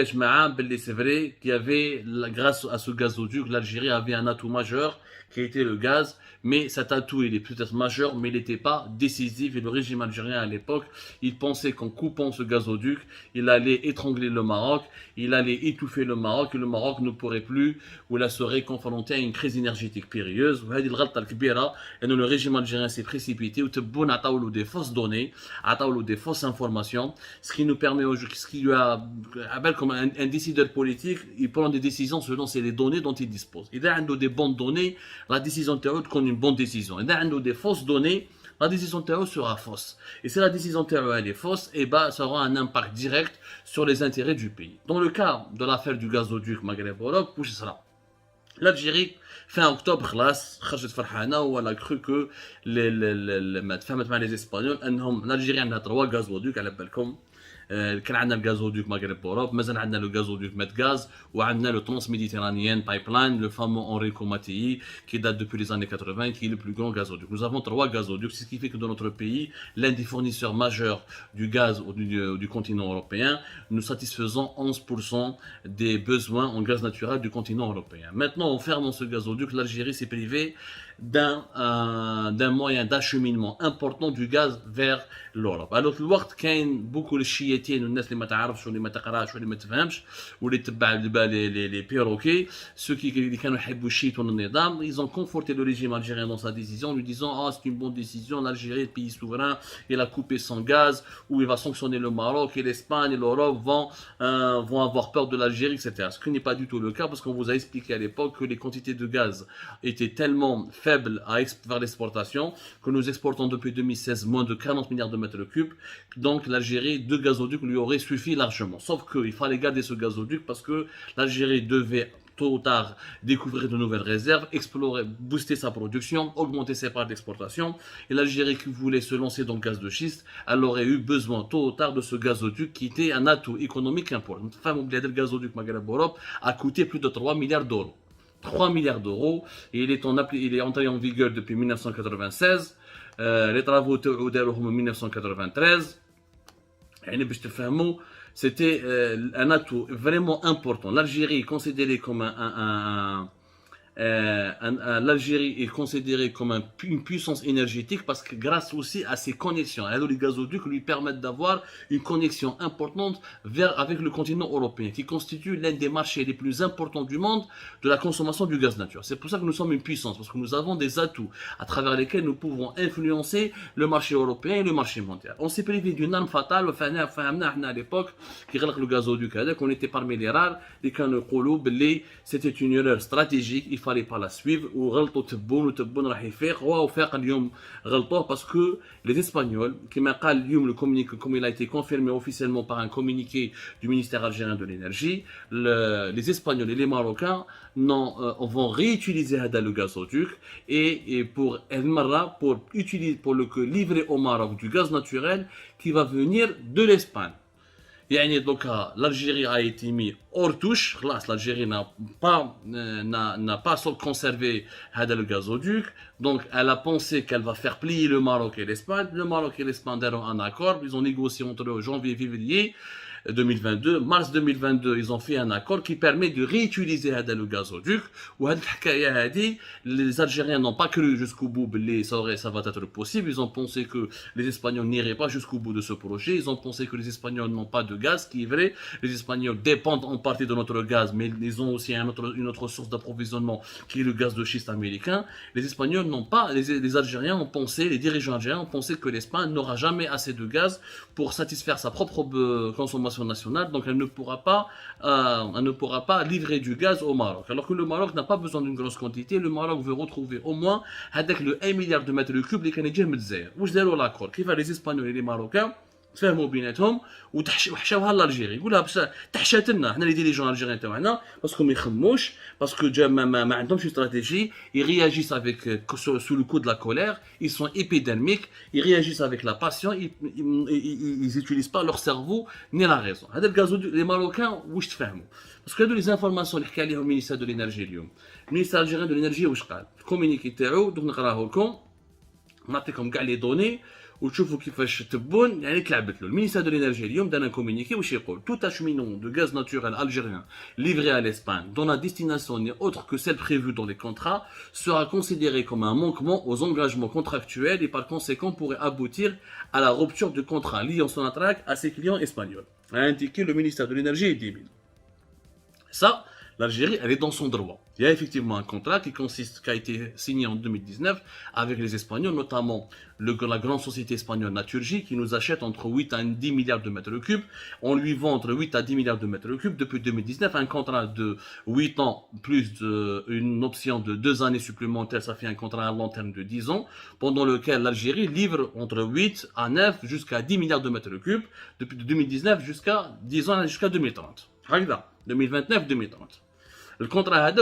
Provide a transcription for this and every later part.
C'est vrai qu'il y avait, grâce à ce gazoduc, l'Algérie avait un atout majeur qui était le gaz, mais cet atout il est peut-être majeur, mais il n'était pas décisif. Et le régime algérien à l'époque, il pensait qu'en coupant ce gazoduc, il allait étrangler le Maroc, il allait étouffer le Maroc, et le Maroc ne pourrait plus, ou il serait confronté à une crise énergétique périlleuse. وهذه الغلطة الكبيرة إنه le régime algérien s'est précipité وتبون عطاولو des fausses données, عطاولو des fausses informations, ce qui nous permet ce qui lui a appelle comme un décideur politique, il prend des décisions selon les données dont il dispose. Il a des bonnes données, la décision théorique comme une bonne décision. Il a des fausses données, la décision théorique sera fausse. Et si la décision théorique est fausse, eh ben, ça aura un impact direct sur les intérêts du pays. Dans le cas de l'affaire du gazoduc Maghreb-Europe, où sera l'Algérie, fin octobre, خرجت فرحانه ولا cru que ما تفهمت مع les Espagnols انهم l'Algérie عندها 3 gazoducs على بالكم. كان عندنا الغازودوك مغرب اوروب مازال عندنا لو غازودوك مدغاز وعندنا لو ترانس ميديتيرانيان بايبلاين le fameux Enrico Mattei qui date depuis les années 80 qui est le plus grand gazoduc. Nous avons 3 gazoducs, ce qui fait que dans notre pays l'un des fournisseurs majeurs du gaz du continent européen, nous satisfaisons 11% des besoins en gaz naturel du continent européen. Maintenant en fermant ce gazoduc, l'Algérie s'est privée d'un moyen d'acheminement important du gaz vers l'Europe. Alors في الوقت كاين beaucoup الشياتين والناس اللي ما تعرفش واللي ما تقراش واللي ما تفهمش واللي تبع les perroquets, ceux qui كانوا يحبوا الشيت والنظام, ils ont conforté le régime algérien dans sa décision en lui disant ah c'est une bonne décision, l'Algérie, le pays souverain, il a coupé son gaz ou il va sanctionner le Maroc et l'Espagne et l'Europe vont avoir peur de l'Algérie, etc. Ce qui n'est pas du tout le cas parce qu'on vous a expliqué à l'époque que les quantités de gaz étaient tellement faible vers l'exportation, que nous exportons depuis 2016 moins de 40 milliards de mètres cubes. Donc l'Algérie, 2 gazoducs lui auraient suffi largement. Sauf qu'il fallait garder ce gazoduc parce que l'Algérie devait tôt ou tard découvrir de nouvelles réserves, explorer, booster sa production, augmenter ses parts d'exportation. Et l'Algérie qui voulait se lancer dans le gaz de schiste, elle aurait eu besoin tôt ou tard de ce gazoduc qui était un atout économique important. Le gazoduc Maghreb-Europe a coûté plus de 3 milliards d'euros. 3 milliards d'euros et il est entré en vigueur depuis 1996. Les travaux en 1993. C'était un atout vraiment important. L'Algérie est considérée comme l'Algérie est considérée comme une puissance énergétique parce que grâce aussi à ses connexions, les gazoducs lui permettent d'avoir une connexion importante avec le continent européen qui constitue l'un des marchés les plus importants du monde de la consommation du gaz naturel. C'est pour ça que nous sommes une puissance, parce que nous avons des atouts à travers lesquels nous pouvons influencer le marché européen et le marché mondial. On s'est privé d'une arme fatale à l'époque qui le gazoduc, qu'on était parmi les rares et c'était une erreur stratégique. Il fallait pas la suivre وغلطوا تبون راح يفيق وفاق اليوم غلطوه parce que les Espagnols كما قال اليوم le communiqué comme il a été confirmé officiellement par un communiqué du ministère algérien de l'énergie, les Espagnols et les Marocains vont réutiliser le gazoduc et pour livrer au Maroc du gaz naturel qui va venir de l'Espagne. Donc l'Algérie a été mise hors touche. L'Algérie n'a pas conservé le gazoduc. Donc elle a pensé qu'elle va faire plier le Maroc et l'Espagne. Le Maroc et l'Espagne ont un accord. Ils ont négocié entre eux janvier et février 2022. Mars 2022, ils ont fait un accord qui permet de réutiliser le gazoduc. Les Algériens n'ont pas cru jusqu'au bout que ça va être possible. Ils ont pensé que les Espagnols n'iraient pas jusqu'au bout de ce projet. Ils ont pensé que les Espagnols n'ont pas de gaz, ce qui est vrai. Les Espagnols dépendent en partie de notre gaz, mais ils ont aussi une autre source d'approvisionnement qui est le gaz de schiste américain. Les Espagnols n'ont pas, les Algériens ont pensé, les dirigeants algériens ont pensé que l'Espagne n'aura jamais assez de gaz pour satisfaire sa propre consommation nationale, donc elle ne pourra pas livrer du gaz au Maroc. Alors que le Maroc n'a pas besoin d'une grosse quantité, le Maroc veut retrouver au moins avec le 1 milliard de mètres cubes les Canadiens me disaient. Où je l'accord qui va les Espagnols et les Marocains تفاهموا بيناتهم وحشاوها لالجيري يقولها بس تحشات لنا حنا لي ديريجون الجيريان تاعنا باسكو ما يخموش باسكو ما عندهمش استراتيجي ils réagissent avec sous le coup de la colère, ils sont épidermiques, ils réagissent avec la passion, ils utilisent pas leur cerveau ni la raison. هذا الغازوديك les Marocains واش تفهموا باسكو هادو لي زانفورماسيون اللي حكى عليهم المينيستر دو لينرجي اليوم. المينيستر الجيريان دو لينرجي واش قال الكومونيكي تاعو دوك نقراه لكم نعطيكم كاع لي دوني وتشوفوا كيفاش تبون يعني تلعبت له. المينيستère de l'énergie اليوم دانا كومونيكي واش يقول tout acheminement de gaz naturel algérien livré à l'Espagne dont la destination n'est autre que celle prévue dans les contrats sera considéré comme un manquement aux engagements contractuels et par conséquent pourrait aboutir à la rupture du contrat liant Sonatrach à ses clients espagnols, a indiqué le ministère de l'énergie et des mines. Ça, l'Algérie, elle est dans son droit. Il y a effectivement un contrat qui a été signé en 2019 avec les Espagnols, notamment la grande société espagnole Naturgy, qui nous achète entre 8 à 10 milliards de mètres cubes. On lui vend entre 8 à 10 milliards de mètres cubes depuis 2019. Un contrat de 8 ans plus une option de 2 années supplémentaires, ça fait un contrat à long terme de 10 ans, pendant lequel l'Algérie livre entre 8 à 9 jusqu'à 10 milliards de mètres cubes depuis 2019 jusqu'à 10 ans jusqu'à 2030. 2029-2030. Le contrat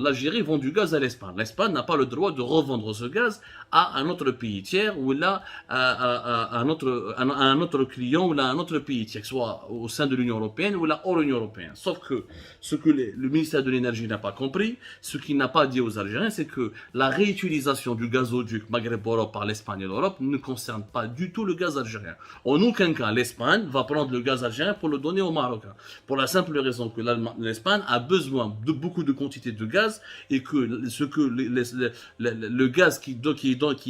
l'Algérie vend du gaz à l'Espagne. L'Espagne n'a pas le droit de revendre ce gaz à un autre pays tiers ou là à un autre client ou à un autre pays tiers, soit au sein de l'Union européenne ou là hors l'Union européenne. Sauf que ce que le ministère de l'énergie n'a pas compris, ce qu'il n'a pas dit aux Algériens, c'est que la réutilisation du gazoduc Maghreb-Europe par l'Espagne et l'Europe ne concerne pas du tout le gaz algérien. En aucun cas, l'Espagne va prendre le gaz algérien pour le donner aux Marocains. Pour la simple raison que l'Espagne a besoin de beaucoup de quantité de gaz et que le gaz qui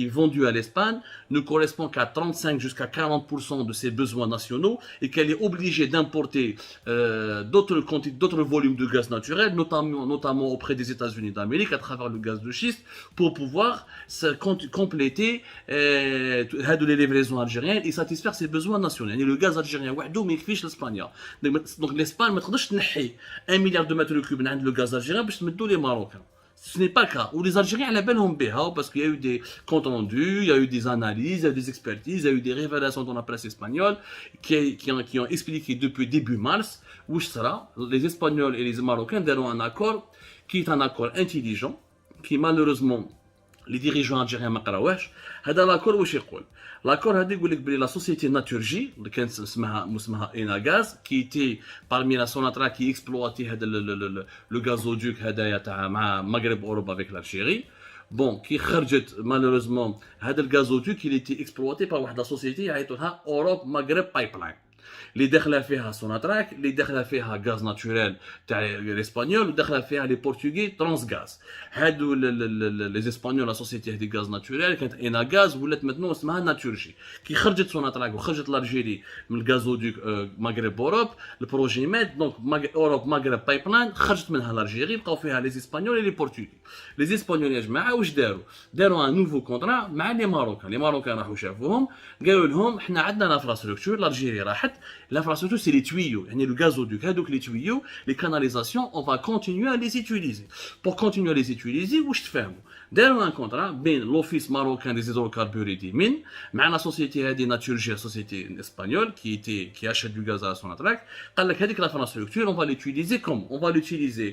est vendu à l'Espagne ne correspond qu'à 35 jusqu'à 40% de ses besoins nationaux et qu'elle est obligée d'importer d'autres volumes de gaz naturel, notamment auprès des États-Unis d'Amérique à travers le gaz de schiste pour pouvoir compléter les livraisons algériennes et satisfaire ses besoins nationaux. Et le gaz algérien وحده ما يكفيش l'Espagne. Donc l'Espagne ما تقدرش تنحي 1 milliard de mètres cubes من عند le gaz algérien باش تمدوا les Marocains. Ce n'est pas le cas. Ou les Algériens على بالهم بها parce qu'il y a eu des comptes rendus, il y a eu des analyses, il y a eu des expertises, il y a eu des révélations dans la presse espagnole qui ont expliqué depuis début mars où sera les Espagnols et les Marocains daront un accord qui est un accord intelligent qui malheureusement les dirigeants algériens ما قراوهش. هذا l'accord واش يقول؟ L'accord a dit que la société Naturgy, qui est Enagaz, qui était parmi la Sonatrach qui exploitait le gazoduc Maghreb-Europe avec l'Algérie, bon, qui خرجت malheureusement هذا gazoduc, il était exploité par la société يعيطوها Europe Maghreb Pipeline. اللي داخله فيها سوناتراك، اللي داخله فيها غاز ناتوريل تاع الاسبانيول، وداخله فيها لي بورتوغي ترانس غاز. هادو لي اسبانيول لا سوسيتي هذه غاز ناتوريل كانت اينا غاز ولات متنو اسمها ناتورجي. كي خرجت سوناتراك وخرجت لالجيري من الغازودوك مغرب اوروب البروجي مات دونك اوروب مغرب بايب لاين خرجت منها لالجيري بقاو فيها لي اسبانيول لي بورتوغي. لي اسبانيول يا جماعه واش داروا ان نوفو كونترا مع لي ماروكان. لي ماروكان راحوا شافوهم قالوا لهم حنا عندنا لافراستركتور لالجيري راحت l'infrastructure, c'est les tuyaux. Le gazoduc, donc les tuyaux, les canalisations, on va continuer à les utiliser. Pour continuer à les utiliser, où je te fais d'ailleurs un contrat avec l'Office marocain des hydrocarbures et des mines, avec la société des Naturgy, la société espagnole qui achète du gaz à la Sonatrach. Avec l'infrastructure, on va l'utiliser comme on va l'utiliser.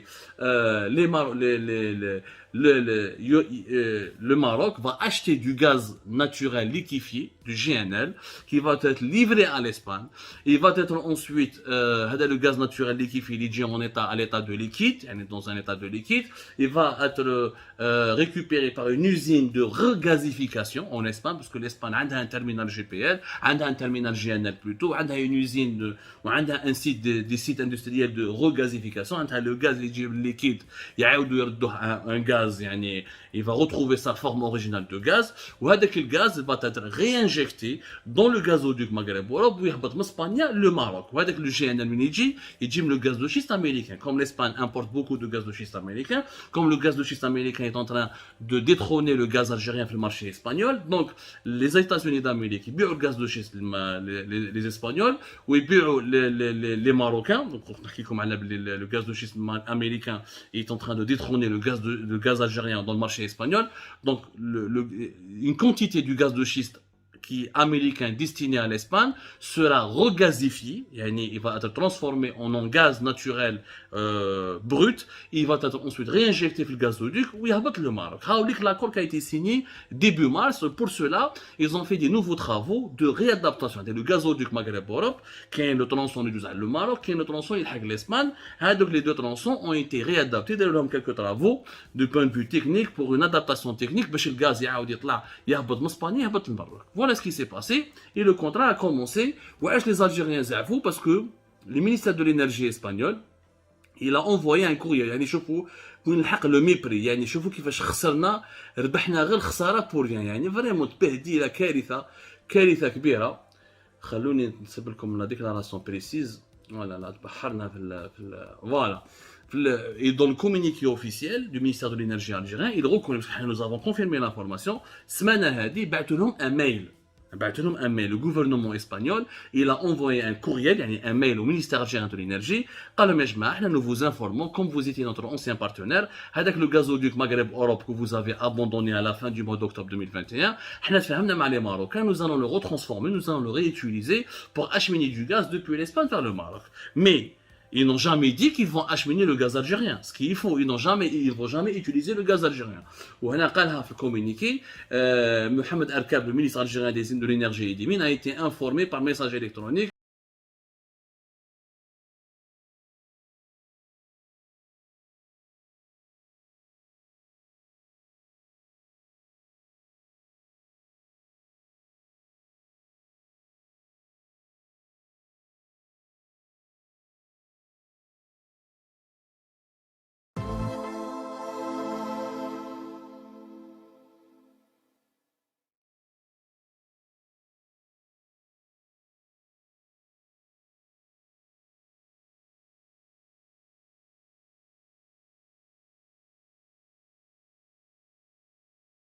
Le Maroc va acheter du gaz naturel liquéfié, du GNL, qui va être livré à l'Espagne. Il va être ensuite, le gaz naturel liquéfié, il est à l'état de liquide, dans un état de liquide. Il va être récupéré par une usine de regasification en Espagne, parce que l'Espagne a un terminal GPL, a un terminal GNL plutôt, a une usine, un site, des sites industriels de regasification. Le gaz liquide, il y a un gaz. Il va retrouver sa forme originale de gaz وهذاك الغاز va être réinjecté dans le gazoduc Maghreb-Europe ويهبط من اسبانيا le Maroc. وهذاك le GNL من يجي le gaz de schiste américain. Comme l'Espagne importe beaucoup de gaz de schiste américain, comme le gaz de schiste américain est en train de détrôner le gaz algérien sur le marché espagnol, donc les États-Unis d'Amérique ils بيعوا le gaz de schiste les Espagnols ويبيعوا les Marocains. Donc le gaz de schiste américain est en train de détrôner le gaz algérien dans le marché espagnol. Donc une quantité du gaz de schiste qui est américain destiné à l'Espagne sera regasifié, il va être transformé en un gaz naturel brut, il va être ensuite réinjecté dans le gazoduc où il va le Maroc. L'accord qui a été signé début mars, pour cela, ils ont fait des nouveaux travaux de réadaptation. Le gazoduc Maghreb-Europe, qui est le tronçon du le Maroc, qui est le tronçon de l'Espagne, les deux tronçons ont été réadaptés. D'ailleurs, il y a quelques travaux du point de vue technique pour une adaptation technique, parce que le gaz يعاود يطلع يهبط من اسبانيا يهبط للمغرب. Voilà voilà ce qui s'est passé. Et le contrat a commencé. Ouais, les Algériens zafou parce que le ministère de l'énergie espagnol, il a envoyé un courrier. يعني شوفوا وين الحق لو ميبري، يعني شوفوا كيفاش خسرنا، ربحنا غير خساره بور ريان، يعني فريمون تبهديله، كارثه، كارثه كبيره. خلوني نسيب لكم لا ديكلاراسيون بريسيز. فوالا لا تبحرنا فوالا. Et dans le communiqué officiel du ministère de l'énergie algérien, il reconnaît, parce que nous avons confirmé l'information, semaine هذه بعثوا لهم un mail. Le gouvernement espagnol, il a envoyé un courriel, un mail au ministère algérien de l'énergie. Nous vous informons, comme vous étiez notre ancien partenaire, avec le gazoduc Maghreb Europe que vous avez abandonné à la fin du mois d'octobre 2021, nous allons le retransformer, nous allons le réutiliser pour acheminer du gaz depuis l'Espagne vers le Maroc. Mais ils n'ont jamais dit qu'ils vont acheminer le gaz algérien. Ce qu'il faut, ils vont jamais utiliser le gaz algérien. Ou هنا قالها في communiqué, Mohamed Arkab, le ministre algérien de l'énergie et des mines, a été informé par message électronique